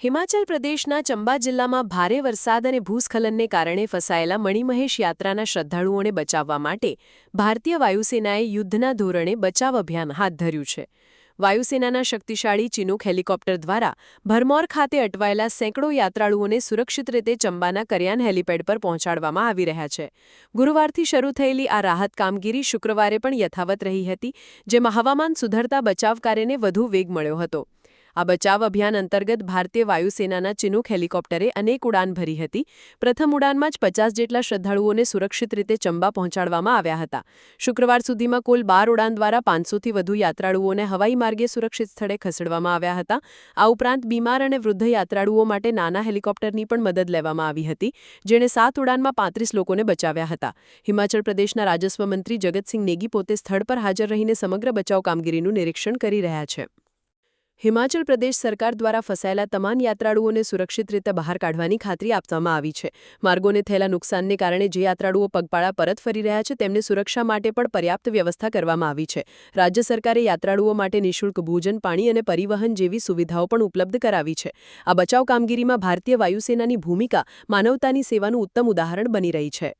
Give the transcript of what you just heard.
હિમાચલ પ્રદેશના ચંબા જિલ્લામાં ભારે વરસાદ અને ભૂસ્ખલનને કારણે ફસાયેલા મણિમહેશ યાત્રાના શ્રદ્ધાળુઓને બચાવવા માટે ભારતીય વાયુસેનાએ યુદ્ધના ધોરણે બચાવ અભિયાન હાથ ધર્યું છે. વાયુસેનાના શક્તિશાળી ચિનૂક હેલિકોપ્ટર દ્વારા ભરમોર ખાતે અટવાયેલા સેંકડો યાત્રાળુઓને સુરક્ષિત રીતે ચંબાના કરિયાન હેલિપેડ પર પહોંચાડવામાં આવી રહ્યા છે. ગુરુવારથી શરૂ થયેલી આ રાહત કામગીરી શુક્રવારે પણ યથાવત રહી હતી, જેમાં હવામાન સુધરતા બચાવ કાર્યને વધુ વેગ મળ્યો હતો. આ બચાવ અભિયાન અંતર્ગત ભારતીય વાયુસેનાના ચિનૂક હેલિકોપ્ટરે અનેક ઉડાન ભરી હતી. પ્રથમ ઉડાનમાં જ 50 જેટલા શ્રદ્ધાળુઓને સુરક્ષિત રીતે ચંબા પહોંચાડવામાં આવ્યા હતા. શુક્રવાર સુધીમાં કુલ 12 ઉડાન દ્વારા 500થી વધુ યાત્રાળુઓને હવાઈ માર્ગે સુરક્ષિત સ્થળે ખસેડવામાં આવ્યા હતા. આ ઉપરાંત બીમાર અને વૃદ્ધ યાત્રાળુઓ માટે નાના હેલિકોપ્ટરની પણ મદદ લેવામાં આવી હતી, જેણે 7 ઉડાનમાં 35 લોકોને બચાવ્યા હતા. હિમાચલ પ્રદેશના રાજસ્વ મંત્રી જગતસિંહ નેગી પોતે સ્થળ પર હાજર રહીને સમગ્ર બચાવ કામગીરીનું નિરીક્ષણ કરી રહ્યા છે. હિમાચલ પ્રદેશ સરકાર દ્વારા ફસાયેલા તમામ યાત્રાળુઓને સુરક્ષિત રીતે બહાર કાઢવાની ખાતરી આપવામાં આવી છે. માર્ગોને થયેલા નુકસાનને કારણે જે યાત્રાળુઓ પગપાળા પરત ફરી રહ્યા છે તેમને સુરક્ષા માટે પણ પર્યાપ્ત વ્યવસ્થા કરવામાં આવી છે. રાજ્ય સરકારે યાત્રાળુઓ માટે નિઃશુલ્ક ભોજન, પાણી અને પરિવહન જેવી સુવિધાઓ પણ ઉપલબ્ધ કરાવી છે. આ બચાવ કામગીરીમાં ભારતીય વાયુસેનાની ભૂમિકા માનવતાની સેવાનું ઉત્તમ ઉદાહરણ બની રહી છે.